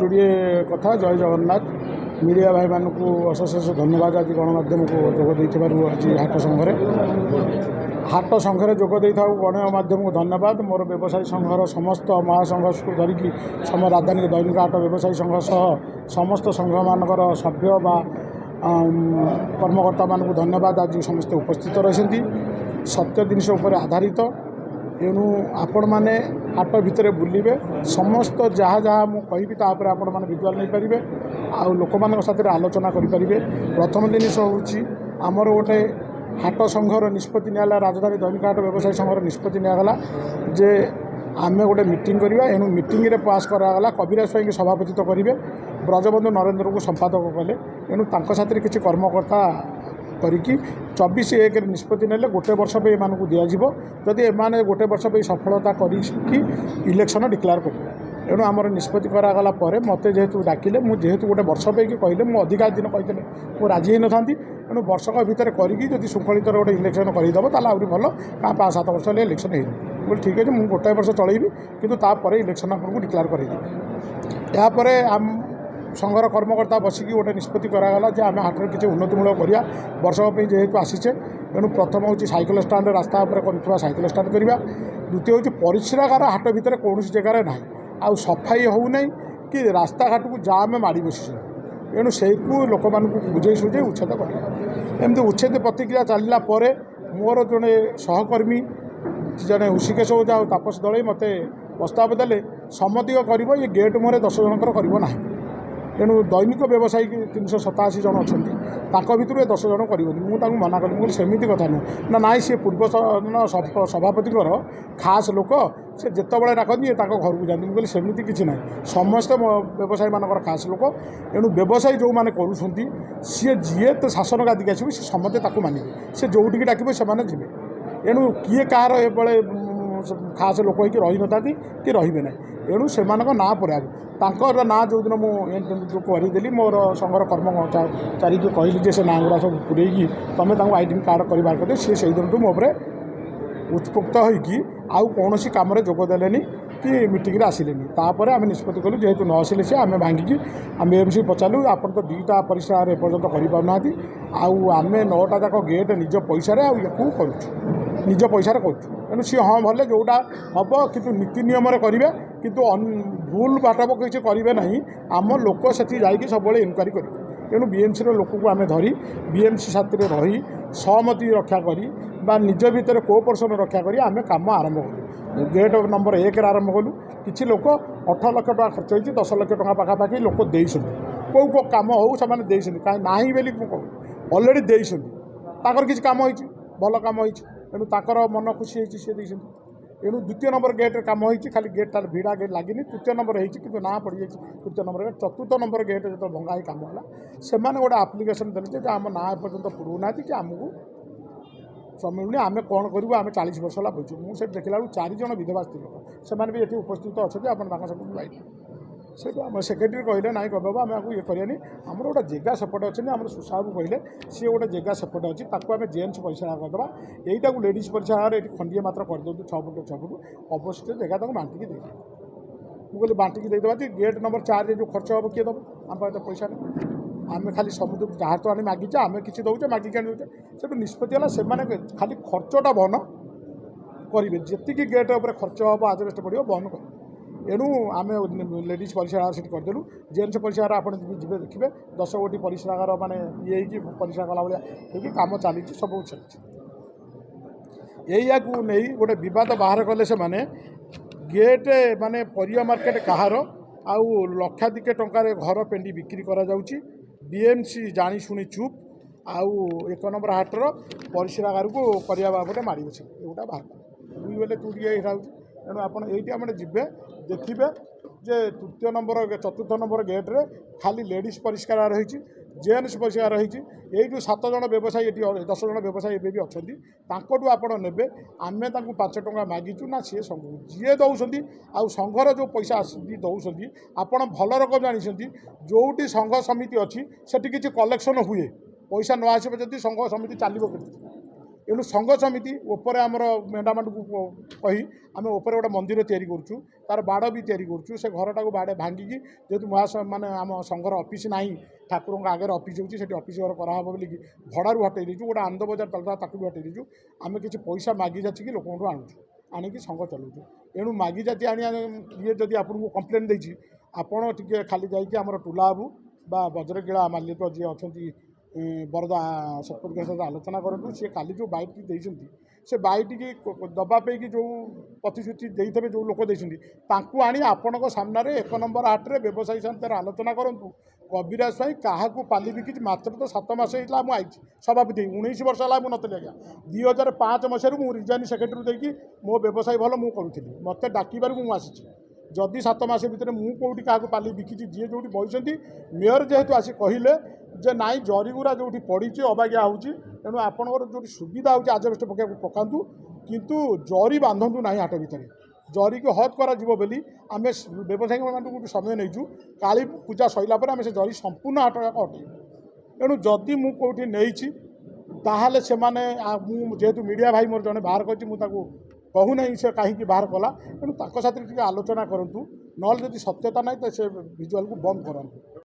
जोड़े कथा जय जगन्नाथ मीडिया भाई मानक अशेष अशेष धन्यवाद। आज गणमाध्यम को जोगदे आज हाट संघरे जोगदे गणमाध्यम को धन्यवाद। मोर व्यवसायी संघर समस्त महासंघ को धरिकी सम राजधानी दैनिक हाट व्यवसायी संघ सह समस्त संघ मानकर सभ्य बा कर्मकर्ता मानक धन्यवाद। आज समस्ते उपस्थित रही सत्य जिनिष उपर आधारित एणु आपण मैंने हाट भितर बुलिबे समस्त जहाँ जहाँ मुझे कहि तापर आपण मैंने विजुआल नहीं पारे आउ लोक मान साथ आलोचना करें। प्रथम जिनिष हूँ आमर गोटे हाट संघर निष्पत्ति निगला राजधानी दैनिक हाट व्यवसायी संघर निष्पत्ति निगला जे आम गोटे मीटिंग करवा एणु मीटिंग रे पास करागला कविराज स्वाई सभापतित्व करेंगे ब्रजबंधु नरेंद्र को संपादक कले एणु साथ किसी कर्मकर्ता करिकी 24/1 निष्पत्ति नेले गोटे वर्ष पे एमान को दिया जिवो जदि एमाने गोटे वर्ष पे सफलता करिकी इलेक्शन डिक्लेयर कर एणु आमर निष्पत्ति करागला परे मते जेहेतु डाकिले मु जेहेतु गोटे वर्ष पे कहले मु अधिका दिन कहते मु राजी होई नथांती एणु वर्षक भितर करिकी जदि शृंखलित गोटे इलेक्शन करदेव ताला आउरी भल का 5-7 वर्ष इलेक्शन होनी बोल ठीक है मुझे गोटे वर्ष चलैबी किंतु तापर इलेक्शन आपको डिक्लेयर करदेवी यापर आम संघर कर्मकर्ता बसिकी गोटे निष्पत्ति करागला जे आम हाटर किसी उन्नतिमूलक करिया वर्षक जेहेतु आसीचे एणु प्रथम हूँ साइकेल स्टाण्ड रास्ता कर साइकेल स्टाण्ड करवा द्वितीय हूँ परिश्रागार हाट भितर कौन जगार ना आउ सफाई हो नहीं कि रास्ता घाट को जाम माड़ी बस एणु से लोक मानक बुझे सुझे उच्छेद कर एमती उच्छेद प्रतिक्रिया चलला मोर जड़े सहकर्मी जड़े ऋषिकेश ओझा और तापस दलई मत प्रस्ताव देले सम्मति कर ये गेट मुहर 10 जनकर करना तेणु दैनिक व्यवसायी 387 जन अच्छा भितर 10 जन कर मुझे मना कली मुझे सेमती कथा नुह ना ना सी पूर्व सभापति खास लोक से जिते डाकती ये घर को जाती मुझे सेमती किसी ना समस्त व्यवसायी मानकर खास लोक एणु व्यवसायी जो मैंने करुँच सी जी तो शासन गादी आसो सी समस्ते मानवे सी जोटिक डाक से जी एणु किए कह खास लोक हो रही न था कि रे ना एणु से ना पर तांकर ना जो दिन मुझे करदेली मोर संघर कर्मचारी जो कहली से ना गुरा सब पूरेगी तुम आईडी कार्ड कर सी से दिन मो उत्पुक्त होगी आउ कौन कम जोगदेले कि मीटिंग आसिले तापर आम निष्पत्ति कलु जेहेतु न आसिले से आम भांगिकी आम एमसी पचारू आप तो 2टा परिश्रागार एपर्यंत करना आउ आम 9टा जाक गेट निज पैसा करूँ निज पैसा करूँ सी हाँ भले जोटा हम कि नीति नियम करेंगे किंतु भूल बाटप किसी करेंगे ना आम लोक से जाकि सब इनक्वारी करेंगे तेणु बीएमसी लोक को आम धरी बीएमसी साथ रही सहमति रक्षा करी बा निज भितर कोऑपरेशन रक्षा करी आम काम आरंभ कलु गेट नंबर 1 आरंभ कलु किसी लोक 18 लाख टका खर्च होती 10 लाख टका पाखापाखि लोक देइछन कौ काम हो से कहीं ना बोली कहूँ अलरेडी देइछन किसी काम होती भल काम होती तेणु ताकर मन खुशी होती सी देइछन एणु द्वितीय नंबर गेट काम होती खाली गेट तार भिड़ा गेट लगी तृतीय नंबर होती कि ना पड़ जाए तृतीय नंबर गेट चतुर्थ नंबर गेट जो भंगा ही काम है से गोटे आप्लिकेसन देते आम ना एपर्तंत पुरौना कि आमको मिलूनी आम कौन करूँ आम 40 वर्ष है बुझू मुझे देखला 4 जन विधवा स्त्री लोक से भी ये उपस्थित अच्छा आप लाइट से सेक्रेटरी कहले ना कह आम आपको ये करानी आमर गोटे जगह सेपटे अच्छे आम सुसाबू कहले सी गोटे जगह सेपटे अच्छी आम जेन्स परिश्रा करदे यहीटा को लेडीज परिश्रागार ये खंडिए मात्र करदे 6 फुट 6 फुट अवशिष्ट जगह बांटिकी दे मुझे बांटिकी देदेवा गेट नंबर 4 जो खर्च हम किए दब आम पाखे पैसा नहीं आम खाली समुद्र जहाँ तो आने मागिचे आम किसी दौचे मागिक आने से निष्पत्ति है से खाली खर्चटा बहन करेंगे जी गेट उपर खर्च हम आजबेस्ट पड़ो बहन कर एणु आम लेडीज परिश्रागार से करदेलु जेन्स परिश्रागार आप देखिए 10 गोटी परिश्रागार माने ये परिश्रा कला भाई कम चली सब चलती या नहीं गोटे बद बाहर कले से माने गेट माने परिया मार्केट कहार आउ लक्षाधिक टंकार घर पेंडी बिक्री करा जाउची बीएमसी जानी शुणी चुप आउ 1 नंबर हाटर परिश्रागार को करने बाबद माड़ी बस एगोटा बाहर दुई बेले तुड़िए तेणु आपड़ ये जी देखिए जे तृतीय नंबर 4th नंबर गेट्रे खाली लेडीज परिष्कार रही जेन्स परिष्कार रही जो 7 जन व्यवसायी ये 10 जन व्यवसायी एवं भी अच्छा आपड़ ने आम 5 टଙ୍କା मागिचु ना सी जी दौरान आउ संघर जो पैसा दौरान आपड़ भल रकम जानते जोटी संघ समिति अच्छी से किसी कलेक्शन हुए पैसा न आसो जब संघ समिति चलो एणु संघ समिति उपर आमर मेंढामान को कही आम उपर गोटे मंदिर तैयारी करुँ तार बाड़ भी तैयारी करुँ से घरटा बाड़े भांगिकी जेहतु माने आम संघर ऑफिस ना ठाकुर आगे ऑफिस होती ऑफिस घर कराब बोली भड़ारू हटई देचु गोटे आनंद बजार चलता ताकू भी हटई देचु आम किसी पैसा मागि जाचिकी लोक आणुचु आणिकी संघ चलाऊँ एणु मागि जाती आनी ये जदि आपको कम्प्लेन देती आपण टे खाली जामर टुला बाबू बा बज्रगिला मालिक जी अच्छा बरदा सरपंच सहित आलोचना करूँ सी काली जो बाइट देती से बाइट की दबापी जो प्रतिश्रुति देते जो लोक देती आनी आपण सामने 1 नंबर हाट्रे व्यवसायी साथ आलोचना करूँ कविराज स्वाई क्या पाली बिकी मात्र तो 7 मास होता मुझे सभापति 19 वर्ष है मुझे नतली आज्ञा 2005 मसीह मुझे रिजाइन सेक्रेटरी देकी मो व्यवसाय भल मुझे करूँ मत डाकबार मुझे जदि 7 मास भितर मुझे कौटी क्या पाली बिकी जी जो बही मेयर जेहेतु आसी कहले जे नाई जरीगुरा जो पड़ी अबागिया होणु आपंकर जो सुविधा हो आजबेस्ट पका पकातु किंतु जरी बांधतु ना हाट भितर जरी को हद करा बोली आम व्यवसायी मानक समय नहीं काली पूजा सरला आम से जरी संपूर्ण हाट हटे एणु जदि मुझे कौटी नहीं ताहले से माने जेहेतु मीडिया भाई मोर जड़े बाहर कर कहूना से कहीं बाहर कला तेणु साथ आलोचना करूँ ना जदि सत्यता ना तो से भिजुआल को बंद करूँ।